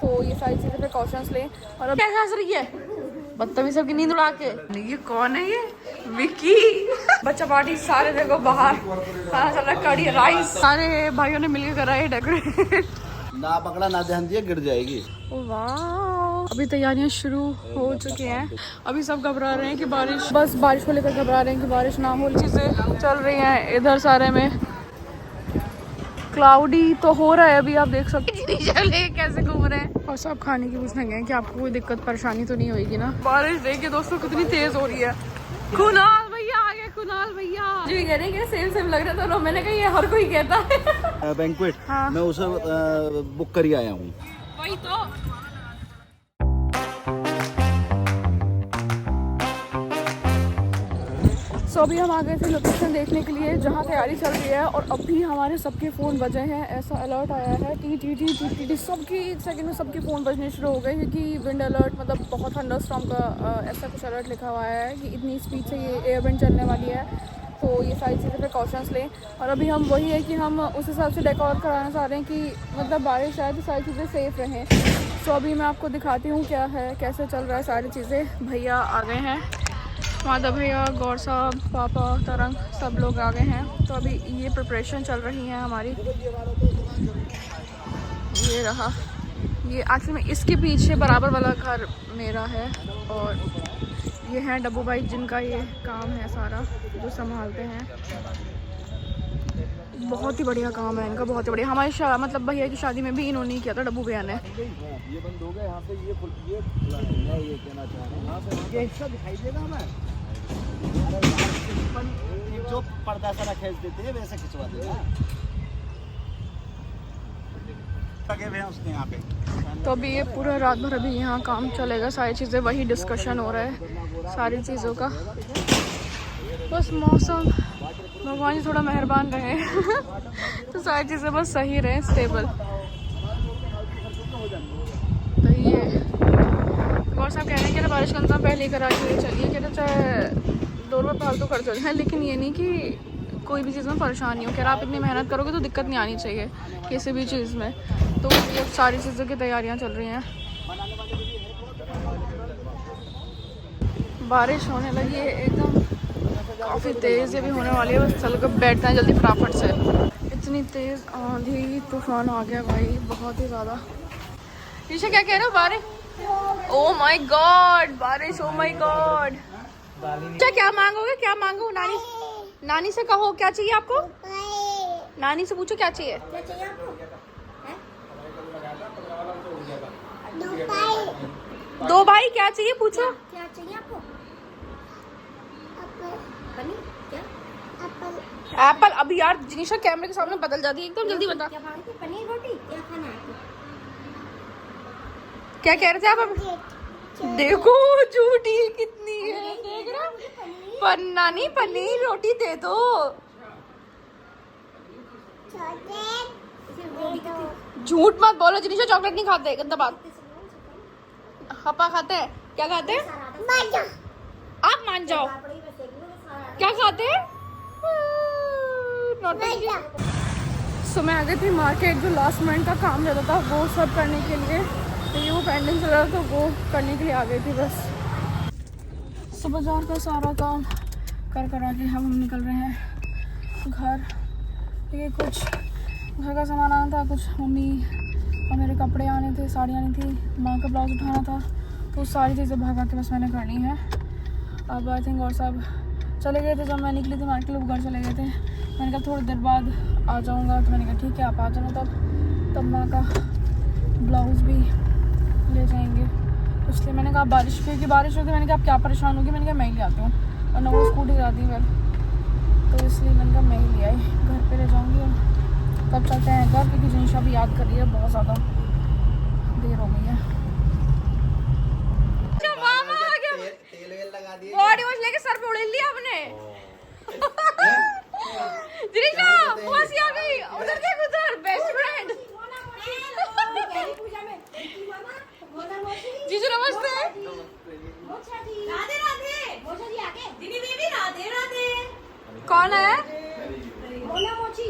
तो ये सारी चीज़ें प्रिकॉशंस लें। और अब कैसे हंस रही है बदतमीज सबकी नींद उड़ा के। ये कौन है? ये विक्की बच्चा पार्टी। सारे देखो बाहर खाना चल रहा है, कड़ी राइस। सारे भाइयों ने मिलकर करा है डेकोरेट। ना पकड़ा ना ध्यान दिया गिर जाएगी। वाह, अभी तैयारियां शुरू हो चुकी हैं। अभी सब घबरा रहे हैं कि बारिश को लेकर घबरा रहे हैं कि बारिश ना हो। चीज़ें चल रही हैं इधर सारे में। क्लाउडी तो हो रहा है अभी, आप देख सकते हैं कैसे घूम रहे हैं। और सब खाने की पूछने गए कि आपको कोई दिक्कत परेशानी तो नहीं होगी ना। बारिश देखिए दोस्तों कितनी तेज हो रही है। कुणाल भैया आ गए, कुणाल भैया जी कह रहे हैं सेम सेम लग रहा था। मैंने कहा ये हर कोई कहता है। बैंक्वेट हाँ। मैं उसे बुक कर आया हूँ। वही तो। सो अभी हम आ गए थे लोकेशन देखने के लिए जहाँ तैयारी चल रही है। और अभी हमारे सबके फ़ोन बजे हैं। ऐसा अलर्ट आया है T T T T T T. सबकी 1 सेकंड में सबके फ़ोन बजने शुरू हो गए क्योंकि विंड अलर्ट मतलब बहुत थंडरस्टॉर्म का ऐसा कुछ अलर्ट लिखा हुआ है कि इतनी स्पीड से ये एयर विंड चलने वाली है। तो ये सारी चीज़ें प्रिकॉशंस लें। और अभी हम वही है कि हम उस हिसाब से डेकोर कराना चाह रहे हैं कि मतलब बारिश आए तो सारी चीज़ें सेफ़ रहें। तो अभी मैं आपको दिखाती हूँ क्या है, कैसे चल रहा है सारी चीज़ें। भैया आ गए हैं, माधव भैया, गौर साहब, पापा, तरंग, सब लोग आ गए हैं। तो अभी ये प्रिपरेशन चल रही है हमारी। ये रहा, ये एक्चुअली में इसके पीछे बराबर वाला घर मेरा है। और ये हैं डब्बू भाई जिनका ये काम है सारा, जो संभालते हैं। बहुत ही बढ़िया काम है इनका, बहुत ही बढ़िया। हमारी मतलब भैया की शादी में भी इन्होंने ही किया था, डब्बू भैया ने। ये बंद हो गया यहाँ पे। ये कहना चाह रहा हूँ यहाँ से ये हिस्सा दिखाई देगा हमें। जो पर्दा सारा खींच देते हैं वैसे खिंचवा देगा। लगे हुए हैं उसके यहाँ पे। तो अभी ये पूरा रात भर अभी यहाँ काम चलेगा। सारी चीज़ें वही डिस्कशन हो रहा है सारी चीज़ों का। बस मौसम भगवान जी थोड़ा मेहरबान रहे तो सारी चीज़ें बस सही रहे, स्टेबल। तो ये और साहब कह रहे हैं कि बारिश का इंतजाम पहले ही करा के चलिए, कहते चाहे 2 रुपये फालतू खर्च हो जाए लेकिन ये नहीं कि कोई भी चीज़ में परेशान नहीं हो। कह रहा आप इतनी मेहनत करोगे तो दिक्कत नहीं आनी चाहिए किसी भी चीज़ में। तो ये सारी चीज़ों की तैयारियाँ चल रही हैं। बारिश होने लगी है एकदम काफ़ी तेज़, ये भी होने वाली है। बस चल कर बैठते हैं जल्दी फटाफट से। इतनी तेज़ आंधी तूफान आ गया भाई, बहुत ही ज़्यादा। ईशा क्या कह रहे हो? बारिश, ओ माय गॉड, बारिश, ओ माय गॉड। क्या मांगोगे? क्या मांगो? नानी से कहो क्या चाहिए आपको। नानी से पूछो क्या चाहिए। 2 भाई क्या चाहिए पूछो। क्या चाहिए आपको? एप्पल। अभी यार जिनिशा कैमरे के सामने बदल जाती है एकदम, जल्दी बता। क्या मांगती? पनीर रोटी। क्या खाना है आपको? क्या कह रहे थे आप अभी? देखो झूठी कितनी है, देख रहा। पर नानी पनीर रोटी दे दो। झूठ मत बोलो, जिनिशा चॉकलेट नहीं खाते, गंदा बात। पापा खाते हैं? क्या खाते हैं? आप मान जाओ। क्या खाते हैं? सो मैं आ गई थी मार्केट, जो लास्ट मिनट का काम रहता था वो सब करने के लिए। तो ये वो पेंडिंग चल रहा था तो वो करने के लिए आ गई थी बस। सो बाजार का सारा काम कर के हम निकल रहे हैं घर। ये कुछ घर का सामान आना था, कुछ मम्मी और मेरे कपड़े आने थे, साड़ी आनी थी, माँ का ब्लाउज उठाना था। तो सारी चीज़ें भागा के बस मैंने करनी है। अब आई थिंक और सब चले गए थे। जब मैं निकली थी मार्केट, लोग घर चले गए थे। मैंने कहा थोड़ी देर बाद आ जाऊँगा, तो मैंने कहा ठीक है आप आ जाना। तब माँ का ब्लाउज़ भी ले जाएंगे, इसलिए मैंने कहा बारिश क्योंकि बारिश होगी, मैंने कहा आप क्या परेशान होगी, मैंने कहा मैं ही ले आती हूँ। और ना वो स्कूटी जाती फिर, तो इसलिए मैंने कहा मैं ही ले आई, घर पे ले जाऊँगी। और तब चलते हैं घर, क्योंकि जिनिशा भी याद कर रही है, बहुत ज़्यादा देर हो गई है। बॉडी वॉश लेके सर पे उड़ेल लिया आपने। जिनिशा मौसी आ गई, उधर देख, उधर बेस्ट फ्रेंड। जीजू नमस्ते। राधे राधे। मोचा जी आगे। दीदी बेबी राधे राधे। कौन है? मोना मोची।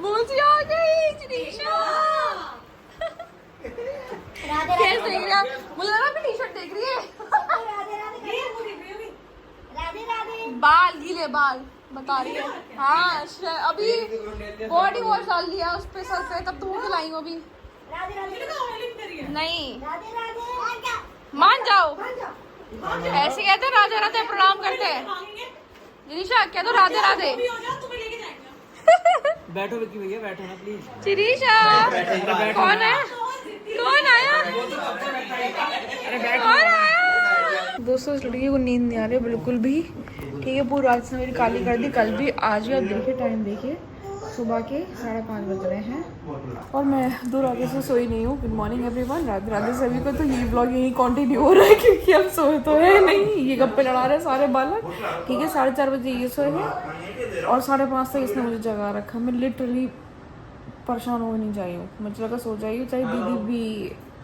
मोची आ गई जिनिशा। देख रहा, मुझे लगा अपनी टी शर्ट देख रही है। राधे राधे। बाल गीले बाल बता रही है। हाँ अभी बॉडी वॉश डाल लिया उस पे सर पे, तब तो वो लाई अभी। राधे राधे। नहीं राधे राधे। मान जाओ, ऐसे कहते हैं राधे राधे प्रणाम करते हैं। जिनीशा कह दो राधे राधे। बैठो विक्की भैया, बैठो ना प्लीज। जिनीशा कौन है, कौन आया, कौन आया? दोस्तों इस लड़की को नींद नहीं आ रही बिल्कुल भी, ठीक है। पूरी रात से मेरी काली कर दी, कल भी आज भी। अब देखिए टाइम देखिए, सुबह के 5:30 बज रहे हैं और मैं 2 रात से सोई नहीं हूँ। Good morning everyone, Radhe Radhe सभी को। तो ये ब्लॉग यही कंटिन्यू हो रहा है क्योंकि हम सोए तो है नहीं, ये गप्पे लड़ा रहे हैं सारे बालक, ठीक है। 4:30 बजे ये सोए हैं और 5:30 तक इसने मुझे जगा रखा। मैं लिटरली परेशान हो नहीं जाई हूँ, मुझे लगा सो जाइए। चाहे दीदी भी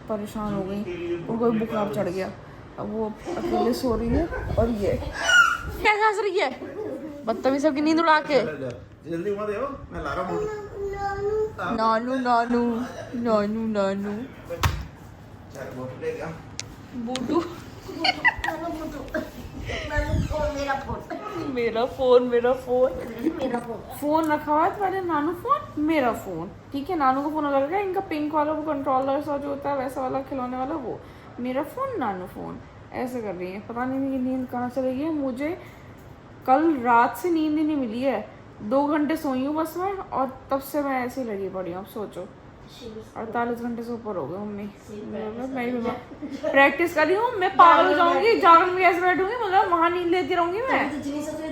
परेशान हो गई, उनको भी बुखार चढ़ गया, अब वो अकेले सो रही है। और ये क्या हंस रही है बदतमीज, सबकी नींद उड़ा के। जल्दी मत आओ, मैं ला रहा हूँ। नानू नानू नानू नानू बूटू मेरा फोन फोन रखा हुआ है तुम्हारे, नानू फोन मेरा फोन, ठीक है। नानू का फोन अलग है, इनका पिंक वाला वो कंट्रोलर सा जो होता है वैसा वाला खिलौने वाला, वो मेरा फोन नानू फोन। ऐसे कर रही है, पता नहीं मेरी नींद कहाँ चली गई है। मुझे कल रात से नींद ही नहीं मिली है, 2 घंटे सोई हूँ बस मैं, और तब से मैं ऐसे ही लगी पड़ी हूँ। अब सोचो 48 घंटे से ऊपर हो गए मम्मी। मैं प्रैक्टिस कर रही हूँ, मैं पागल हो जाऊंगी, जागरण में ऐसे बैठूंगी, मतलब वहाँ नींद लेती रहूंगी मैं।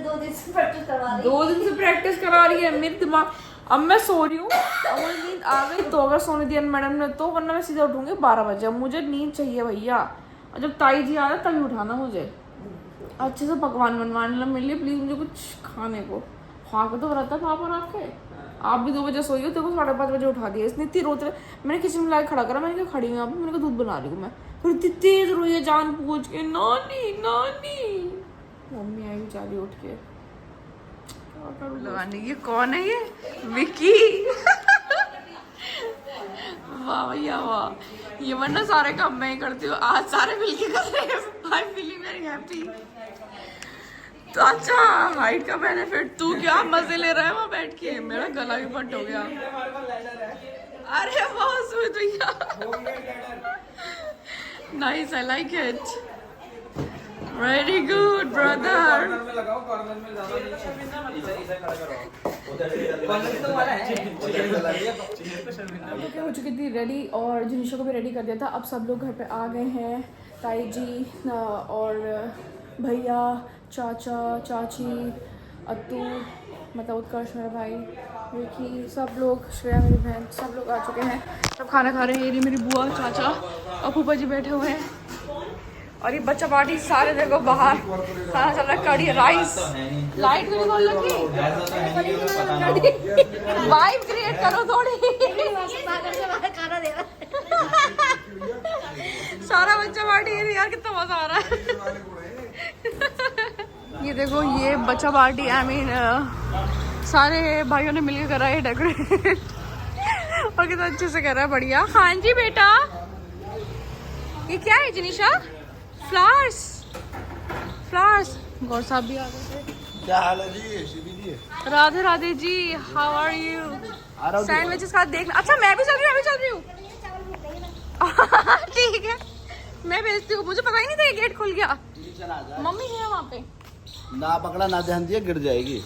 2 दिन से प्रैक्टिस करवा रही है। 2 दिन से प्रैक्टिस करा रही है मेरे दिमाग। अब मैं सो रही हूँ और मुझे नींद आ गई तो अगर सोने दिया मैडम ने तो, वरना मैं सीधा उठूंगी 12 बजे। अब मुझे नींद चाहिए भैया, और जब ताई जी आ रहा तभी उठाना मुझे। अच्छे से पकवान बनवाने मिल लिए प्लीज मुझे कुछ खाने को। खा के तो रहता पापा रखे, आप भी 2 बजे सोई हो, देखो 5:30 बजे उठा दिया इसने। इतनी रोते रहे, मैंने किचन में लाके खड़ा करा, मैंने कहा खड़ी हूँ यहाँ पे, मैंने कहा दूध बना रही हूँ मैं। फिर इतनी तेज रोई है जान पूछ के, नानी नानी। मम्मी आई बेचारी उठ के, लगाने। ये कौन है, ये विक्की वाह भैया वाह, ये वरना सारे काम मैं ही करती हूँ, आज सारे मिलके कर रहे हैं। I feeling very happy. तो अच्छा हाइट का बेनिफिट, तू क्या मजे ले रहा है वहाँ बैठ के, मेरा गला भी फट हो गया। अरे बहुत स्वीट भैया, nice, I like it, very good brother. हो चुकी थी रेडी और जिनिशा को भी रेडी कर दिया था। अब सब लोग घर पे आ गए हैं, ताई जी और भैया, चाचा चाची, अत्तू मतलब उत्कर्ष मेरा भाई, विकी, सब लोग, श्रेया मेरी बहन, सब लोग आ चुके हैं। सब खाना खा रहे हैं। ये मेरी बुआ, चाचा और फूफा जी बैठे हुए हैं, और ये बच्चा पार्टी सारे देखो बाहर खाना चल रहा है, कड़ी राइस। लाइट भी नहीं बोल रखी, वाइब क्रिएट करो थोड़ी। खाना दे रहा सारा बच्चा पार्टी, यार कितना मजा आ रहा है। ये देखो ये बच्चा पार्टी, आई मीन सारे भाइयों ने मिलकर करा है डेकोरेट और कितना अच्छे से करा है, बढ़िया। हाँ जी बेटा, ये क्या है जिनिशा? Flowers, flowers. गौर साहब भी आ गए थे। क्या हाल है जी शिवी जी? Radhe Radhe ji, how are you? Sandwiches का देख। अच्छा मैं भी चल रही हूँ, मैं भी चल रही हूँ। ठीक है मैं भेजती हूँ, मुझे पता ही नहीं था ये गेट खुल गया। मम्मी है वहाँ पे, ना पकड़ा ना ध्यान दिया, गिर जाएगी।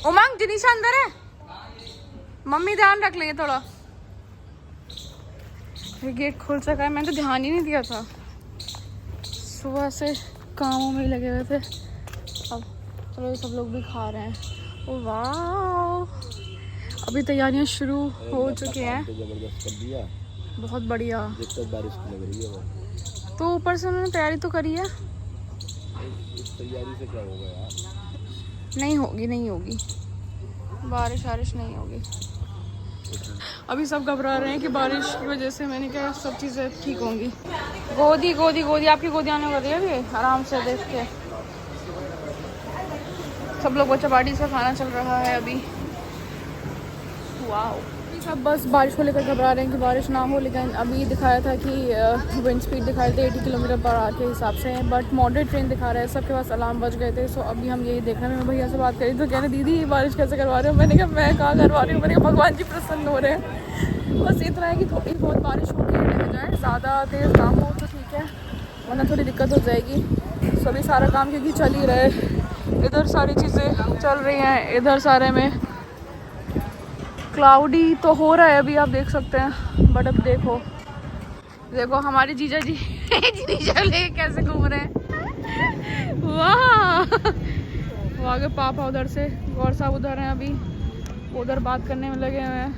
उमंग जिनिशा अंदर है, मम्मी ध्यान रख लेंगे थोड़ा। ये गेट खुल सका है, मैंने तो ध्यान ही नहीं दिया था, सुबह से कामों में लगे हुए थे। अब चलो सब लोग भी खा रहे हैं। ओ वाह, अभी तैयारियां शुरू हो चुकी हैं। जबरदस्त कर दिया, बहुत बढ़िया। दिक्कत बारिश की लग रही है वो। तो ऊपर से उन्होंने तैयारी तो करी है, इस तैयारी से क्या होगा यार? नहीं होगी, नहीं होगी, बारिश वारिश नहीं होगी। अभी सब घबरा रहे हैं कि बारिश की वजह से, मैंने कहा सब चीज़ें ठीक होंगी। गोदी गोदी गोदी, आपकी गोदी आने वाली है अभी, आराम से देख के। सब लोग बच्चा पार्टी से खाना चल रहा है अभी। वाओ सब बस बारिश को लेकर घबरा रहे हैं कि बारिश ना हो, लेकिन अभी दिखाया था कि विंड स्पीड दिखाए थे 80 किलोमीटर पर आवर के हिसाब से, बट मॉडरेट ट्रेन दिखा रहा है। सबके पास अलार्म बज गए थे। सो अभी हम यही देख रहे हैं। मैं भैया से बात करी तो कह रहे दीदी बारिश कैसे करवा रहे हो? मैंने कहा मैं कहाँ करवा रही हूँ, मैंने कहा भगवान जी प्रसन्न हो रहे हैं। बस इतना है कि थोड़ी बहुत बारिश होगी रह जाए, ज़्यादा तेज़ ना हो तो ठीक है, वरना थोड़ी दिक्कत हो जाएगी। सो अभी सारा काम क्योंकि चल ही रहा है, इधर सारी चीज़ें चल रही हैं, इधर सारे में क्लाउडी तो हो रहा है अभी, आप देख सकते हैं। बट अब देखो हमारे जीजा जी जीजा लेके कैसे घूम रहे हैं। वाह, वो आगे पापा उधर से, गौर साहब उधर हैं, अभी उधर बात करने में लगे हुए हैं,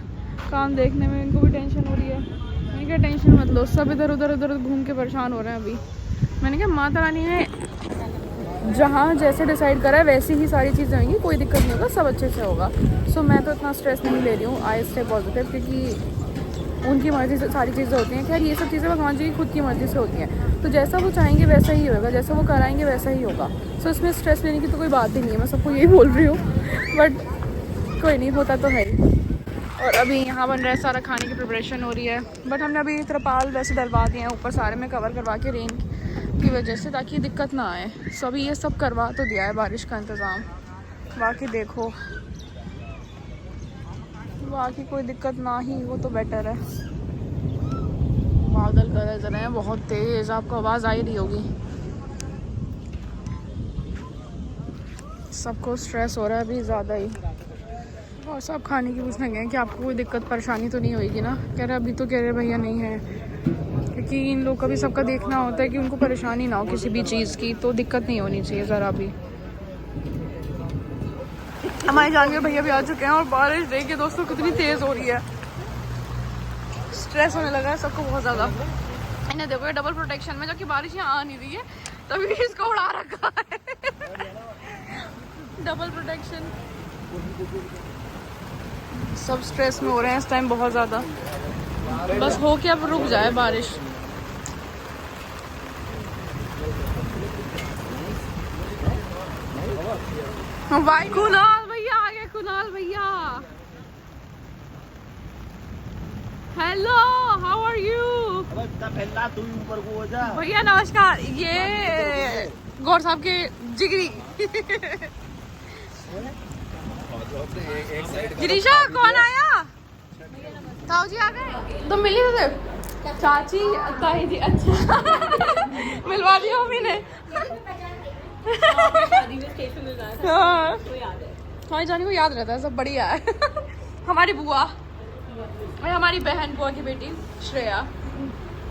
काम देखने में इनको भी टेंशन हो रही है। मैंने क्या टेंशन मत लो, सब इधर उधर घूम के परेशान हो रहे हैं अभी। मैंने कहा माता रानी ने जहाँ जैसे डिसाइड करा है वैसी ही सारी चीज़ें होंगी, कोई दिक्कत नहीं होगा, सब अच्छे से होगा। सो मैं तो इतना स्ट्रेस नहीं ले रही हूँ, आई स्टे पॉजिटिव, क्योंकि उनकी मर्ज़ी से सारी चीज़ें होती हैं। खैर ये सब चीज़ें भगवान जी की खुद की मर्ज़ी से होती हैं, तो जैसा वो चाहेंगे वैसा ही होगा, जैसा वो कराएंगे वैसा ही होगा। सो इसमें स्ट्रेस लेने की तो कोई बात ही नहीं है, मैं सबको यही बोल रही हूँ। बट कोई नहीं, होता तो है ही। और अभी यहाँ बन रहा है सारा, खाने की प्रिपरेशन हो रही है। बट हमने अभी तिरपाल वैसे डलवा दिए हैं ऊपर सारे में, कवर करवा के रेन की वजह से, ताकि दिक्कत ना आए। सो अभी ये सब करवा तो दिया है, बारिश का इंतज़ाम। बाकी देखो, बाकी कोई दिक्कत ना ही हो तो बेटर है। बादल गरज रहे हैं बहुत तेज़, आपको आवाज़ आ ही रही होगी। सबको स्ट्रेस हो रहा है अभी ज़्यादा ही। और सब खाने की पूछने गए कि आपको कोई दिक्कत परेशानी तो नहीं होगी ना? कह रहे अभी तो कह रहे भैया नहीं है, क्योंकि इन लोग का भी सबका देखना होता है कि उनको परेशानी ना हो किसी भी चीज़ की, तो दिक्कत नहीं होनी चाहिए ज़रा भी। हमारे जान के भैया भी आ चुके हैं और बारिश देखिए दोस्तों कितनी तेज़ हो रही है। स्ट्रेस होने लगा है सबको बहुत ज़्यादा। इन्हें देखो ये डबल प्रोटेक्शन में, जबकि बारिश यहाँ आ नहीं रही है, तभी इसको उड़ा रखा है। Double protection. सब स्ट्रेस में हो रहे हैं इस टाइम बहुत ज़्यादा। बस हो के अब रुक जाए बारिश। भाई कुणाल भैया आ गए, कुणाल भैया। हेलो, हाउ आर यू भैया? नमस्कार। ये गौर साहब के जिगरी गिरीशा। कौन आया? ताऊ जी आ गए? तो मिली थे चाची ताई जी। अच्छा मिलवा दिया मम्मी ने। हाँ, हमारी जानी को याद रहता है, सब बढ़िया है। हमारी बुआ और हमारी बहन बुआ की बेटी श्रेया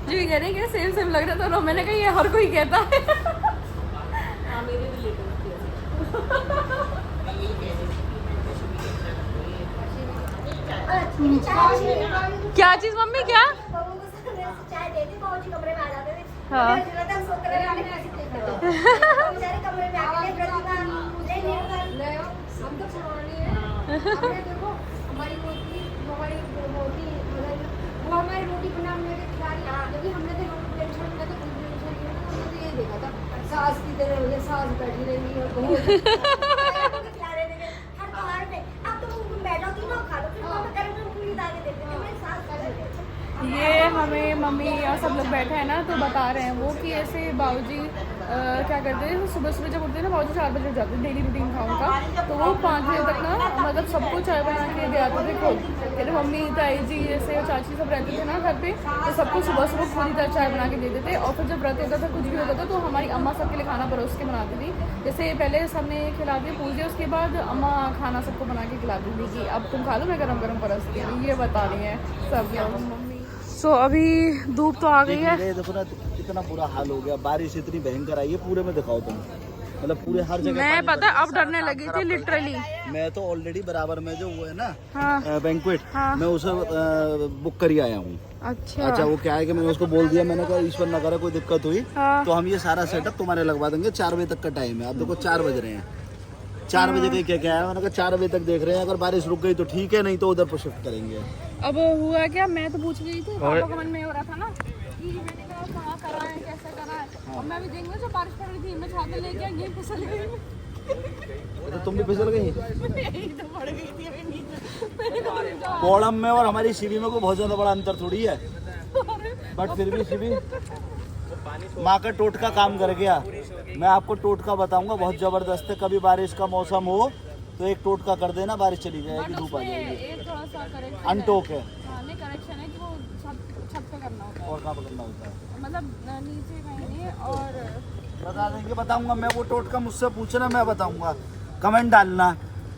जी भी कह रही है सेम सेम लग रहा था। मैंने कहा ये हर कोई कहता है। क्या चीज मम्मी? क्या? चाय देती बाबूजी कमरे में आ जाते थे। हाँ। कमरे में आके हमारी रोटी बनाने के खिलाड़ी, क्योंकि हमने तो टेंशन में तो ये देखा था सास की तरह मुझे सास बैठी रही और खिला रहे थे हर त्योहार पे। अब तो बैठो कि ना खा लो, फिर मैं गर्म पूरी दाल देते थे, मेरी सास खा रहे थे। ये हमें मम्मी और सब लोग बैठे हैं ना, तो बता रहे हैं वो कि ऐसे बाबूजी क्या करते हैं, सुबह सुबह जब उठते हैं ना, बाबूजी 4 बजे उठ जाते हैं, डेली रूटीन था उनका। तो वो 5 बजे तक ना मतलब सबको चाय बना के दे आते थे खुद। फिर मम्मी ताई जी जैसे चाची सब रहते थे ना घर पे, तो सबको सुबह सुबह खुद ही चाय बना के देते थे। और फिर जब व्रत होता था, कुछ भी होता था, तो हमारी अम्मा सबके लिए खाना परोस के बनाती थी। जैसे पहले सबने खिला दिया पूजे, उसके बाद अम्मा खाना सबको बना के खिलाती थी कि अब तुम खा लो, मैं गरम गरम परसती हूँ। ये बता रही है सब मम्मी। सो अभी धूप तो आ गई है। देखो ना कितना बुरा हाल हो गया, बारिश इतनी भयंकर आई है, पूरे में दिखाओ तुम, मतलब पूरे हर जगह। मैं पता अब डरने लगी थी लिटरली। मैं तो ऑलरेडी बराबर में जो वो है ना हाँ। बैंक्वेट, हाँ। मैं उसे बुक कर आया हूँ। अच्छा वो क्या है कि मैंने उसको बोल दिया, मैंने कहा ईश्वर न करे कोई दिक्कत हुई हाँ। तो हम ये सारा सेटअप तुम्हारे लगवा देंगे। 4 बजे तक का टाइम है, अब देखो 4 बज रहे हैं। 4 बजे का क्या है, मैंने कहा 4 बजे तक देख रहे हैं, अगर बारिश रुक गई तो ठीक है, नहीं तो उधर पर शिफ्ट करेंगे। अब हुआ क्या, मैं तो पूछ गई थी, पापा का मन में हो रहा था ना कि मैंने कहा कहाँ करा है, कैसे करा है। और मैं भी देखूंगा जब बारिश पड़ रही थी, मैं छाता लेके यहीं फिसल गई। तो तुम भी फिसल गई। तो पड़ गई थी अभी नीचे। कोड़म में और हमारी शिवी में कोई बहुत ज्यादा बड़ा अंतर थोड़ी है, बट फिर भी शिवी माँ का टोटका काम कर गया। मैं आपको टोटका बताऊंगा, बहुत जबरदस्त है। कभी बारिश का मौसम हो तो एक टोटका कर देना, बारिश चली जाएगी, धूप आ जाएगी। एक थोड़ा सा करेक्शन अनटोक है। हाँ, नहीं करेक्शन है कि वो छत पे करना होता है, और कहाँ पे करना होता है, मतलब नीचे कहीं नहीं। और बता देंगे, बताऊंगा मैं। वो टोटका मुझसे पूछना, मैं बताऊंगा। कमेंट डालना,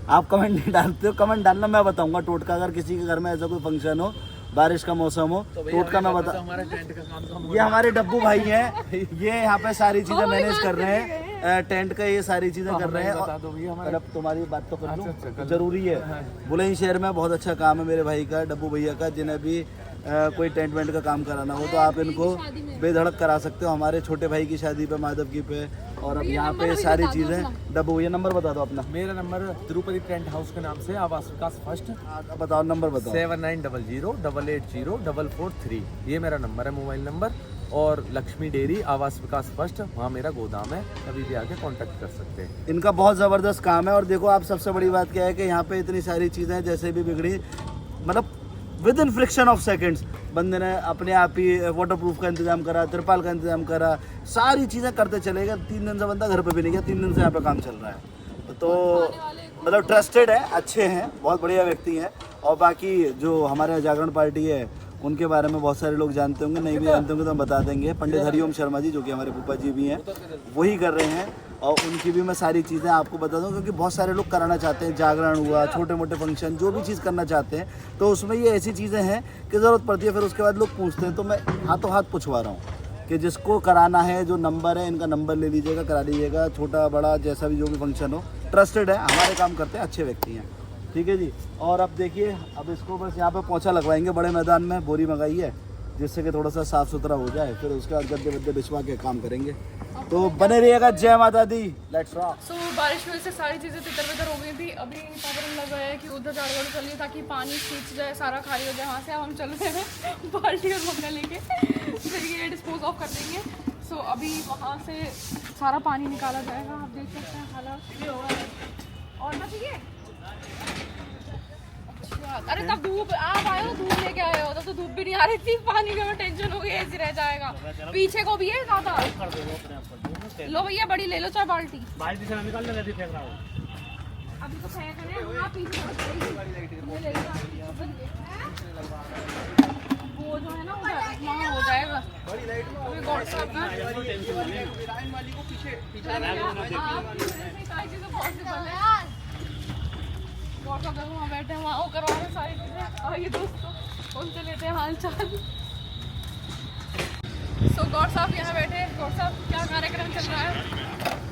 आप कमेंट नहीं डालते हो, कमेंट डालना, मैं बताऊंगा टोटका। अगर किसी के घर में ऐसा कोई फंक्शन हो, बारिश का मौसम हो, टोटका मैं बता। हमारा टेंट का काम ये हमारे डब्बू भाई हैं, ये यहाँ पे सारी चीजें मैनेज कर रहे हैं, टेंट का ये सारी चीजें कर रहे हैं। बता दो भैया हमारे। अब तुम्हारी बात तो कर लूं, अच्छा, जरूरी है। बुलंदशहर में बहुत अच्छा काम है मेरे भाई का, डब्बू भैया का। जिन्हें भी कोई टेंट वेंट का काम कराना हो तो आप इनको बेधड़क करा सकते हो। हमारे छोटे भाई की शादी पे, माधव की पे, और अब यहाँ पे सारी चीजें। डब्बू भैया नंबर बता दो अपना। मेरा नंबर तिरुपति टेंट हाउस के नाम से आवास विकास फर्स्ट, बताओ नंबर बताओ। 7900880443, ये मेरा नंबर है, मोबाइल नंबर। और लक्ष्मी डेयरी आवास विकास फर्स्ट, वहाँ मेरा गोदाम है, कभी भी आके कांटेक्ट कर सकते हैं। इनका बहुत ज़बरदस्त काम है। और देखो आप, सबसे बड़ी बात क्या है कि यहाँ पे इतनी सारी चीज़ें जैसे भी बिगड़ी, मतलब with in friction of seconds बंदे ने अपने आप ही वाटरप्रूफ का इंतजाम करा, तिरपाल का इंतजाम करा, सारी चीज़ें करते चले गए। 3 दिन से बंदा घर पे भी नहीं गया, 3 दिन से यहाँ पे काम चल रहा है। तो मतलब ट्रस्टेड है, अच्छे हैं, बहुत बढ़िया व्यक्ति हैं। और बाकी जो हमारे जागरण पार्टी है, उनके बारे में बहुत सारे लोग जानते होंगे, नहीं भी जानते होंगे तो हम बता देंगे। पंडित हरिओम शर्मा जी, जो कि हमारे फूफा जी भी हैं, वही कर रहे हैं। और उनकी भी मैं सारी चीज़ें आपको बता दूं, क्योंकि बहुत सारे लोग कराना चाहते हैं, जागरण हुआ, छोटे मोटे फंक्शन, जो भी चीज़ करना चाहते हैं, तो उसमें ये ऐसी चीज़ें हैं कि ज़रूरत पड़ती है। फिर उसके बाद लोग पूछते हैं, तो मैं हाथों हाथ पूछवा रहा हूँ कि जिसको कराना है, जो नंबर है, इनका नंबर ले लीजिएगा, करा लीजिएगा। छोटा बड़ा जैसा भी जो भी फंक्शन हो, ट्रस्टेड है, हमारे काम करते हैं, अच्छे व्यक्ति हैं। ठीक है जी। और अब देखिए, अब इसको बस यहाँ पे पोंछा लगवाएंगे बड़े मैदान में, बोरी मंगाई है, जिससे कि थोड़ा सा साफ़ सुथरा हो जाए। फिर उसके बाद गद्दे वद्दे बिछवा के काम करेंगे। तो बने रहिएगा। जय माता दी, लेट्स रॉक। सो बारिश की वजह से सारी चीज़ें तितर बितर हो गई थी। अभी पावर लग रहा है कि उधर झाड़ वाड़ चलिए ताकि पानी खींच जाए, सारा खाली हो जाए। वहाँ से अब हम चल रहे हैं बाल्टी और मग्गा लेके, फिर ये डिस्पोज ऑफ कर देंगे। सो अभी वहाँ से सारा पानी निकाला जाएगा। आप देख सकते हैं हालात ये हो रहा है। और ना चाहिए, अरे तब धूप आप आए हो, धूप लेके आए हो, तब तो धूप भी नहीं आ रही थी, पानी का टेंशन हो गई, ऐसे रह जाएगा। पीछे को भी है ज़्यादा, लो भैया बड़ी ले लो, चाहे बाल्टी से निकाल ले, फेंक रहा हूँ अभी तो फेंक रहे हैं। हाँ, पीछे वो जो है ना वहाँ हो जाएगा। अभी गॉड साहब ना पॉसिबल है, गॉड साहब वहाँ बैठे हैं, वहाँ वो करवा रहे सारी चीज़ें। और ये दोस्तों उनसे लेते हैं हाल चाल। सो गौर साहब यहाँ बैठे। गौर साहब क्या कार्यक्रम चल रहा है?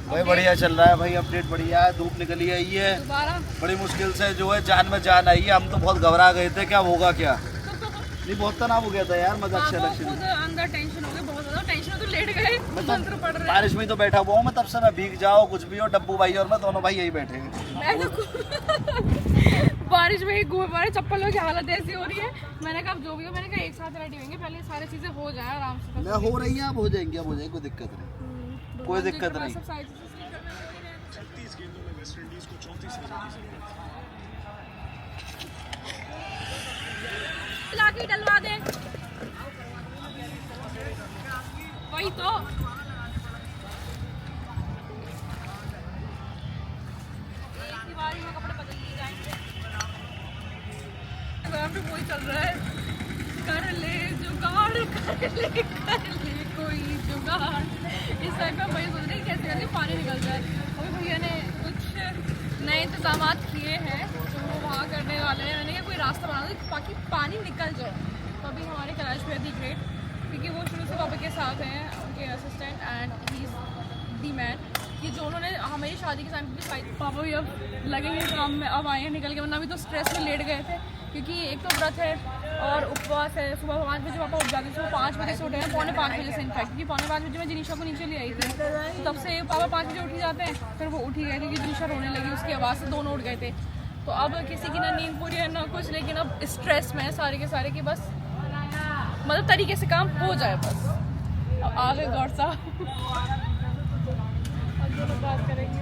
भाई बढ़िया चल रहा है भाई, अपडेट बढ़िया है। धूप निकली आई है, दोबारा बड़ी मुश्किल से जो है जान में जान आई है। हम तो बहुत घबरा गए थे, क्या होगा क्या नहीं, बहुत तनाव हो गया था यार, मजाक से अलग से। खुद अंदर टेंशन हो गई, बहुत ज़्यादा टेंशन हो, तो लेट गए, मंत्र पढ़ रहे हैं। बारिश में तो बैठा हुआ हूँ मैं तब से, मैं भीग जाओ कुछ भी हो, डब्बू भाई और मैं दोनों भाई यही बैठे हैं। मैं तो बारिश में ही घूम पा रहे, चप्पलों की हालत ऐसी हो रही है। मैंने कहा जो भी हो, मैंने कहा एक साथ रेडी होंगे, पहले सारी चीज़ें हो जाए आराम से। मैं हो रही है, अब हो जाएंगे, अब हो जाएगी, कोई दिक्कत नहीं, कोई दिक्कत नहीं। सब सारी चीज़ें सही करना है। 36 गेंदों में वेस्ट इंडीज को 34 रन की जरूरत है। लाके डलवा दे, वही तो दिवाली में कपड़े बदल लिए जाएंगे। वही चल रहा है, कर ले जुगाड़, कर ले कोई जुगाड़। इस टाइम पे वही सोच रही कैसे करके पानी निकल जाए। अभी भैया ने कुछ नए इंतजाम किए हैं जो वो वहाँ करने वाले हैं। मैंने कहा कोई रास्ता बना दो ताकि पानी निकल जाए। तो अभी हमारे कैलाश भैया दी ग्रेट, क्योंकि वो शुरू से पापा के साथ हैं, उनके assistant, and he is the man. ये जो उन्होंने हमारी शादी के टाइम पे पापा भी अब लगेंगे काम में, अब आए हैं निकल के, वरना अभी तो स्ट्रेस में लेट गए थे, क्योंकि एक तो व्रत है और उपवास है। सुबह 5 बजे पापा उठ जाते थे, वो 5 बजे से उठे हैं, 4:45 बजे से इनफैक्ट, क्योंकि 4:45 बजे मैं जिनिशा को नीचे ले आई थी, तो तब से पापा 5 बजे उठ ही जाते हैं। फिर वो उठ ही गए, क्योंकि जिनिशा रोने लगी, उसकी आवाज़ से दोनों उठ गए थे। तो अब किसी की ना नींद पूरी है ना कुछ, लेकिन अब स्ट्रेस में है सारे के सारे, कि बस मतलब तरीके से काम हो जाए बस। अब आ गए गौर साहब, अब दोनों बात करेंगे।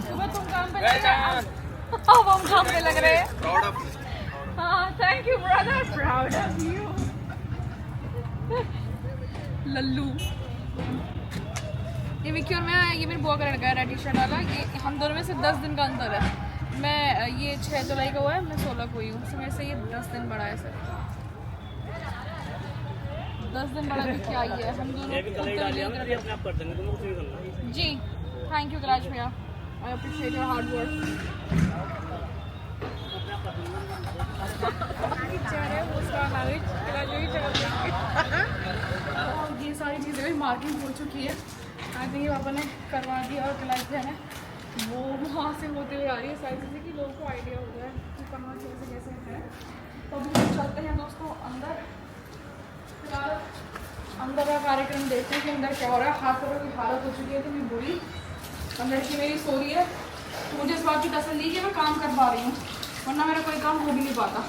सुबह तुम काम पे लग रहे हो, अब हम काम पे लग रहे हैं। हाँ, thank you brother, proud of you. Lallu, ये विक्की और मैं, ये मेरी बुआ का लड़का है, रेड टी शर्ट वाला। ये हम दोनों में से 10 दिन का अंतर है। मैं ये 6 जुलाई का हुआ है, मैं 16 को हुई हूँ, तो मेरे से ये 10 दिन बड़ा है सर। 10 दिन बड़ा भी क्या ही है, हम दोनों जी। थैंक यू कराज भैया, I appreciate your hard work. ये सारी चीज़ें भी मार्किंग हो चुकी है। आई थिंक पापा ने करवा दिया और क्लाइंट जो है ना वो वहाँ से होते हुए आ रही है सारी चीज़ें, कि लोगों को आइडिया हो गया है कि कहाँ कैसे कैसे है। तो अभी हम चलते हैं दोस्तों अंदर, फिलहाल अंदर का कार्यक्रम देखते हैं कि अंदर क्या हो रहा है। हाथ पैरों की हालत हो चुकी है इतनी बुरी, अंदर की मेरी सो रही है, तो मुझे इस बात की तसल्ली कि मैं काम कर पा रही हूँ, वरना मेरा कोई काम हो भी नहीं पाता।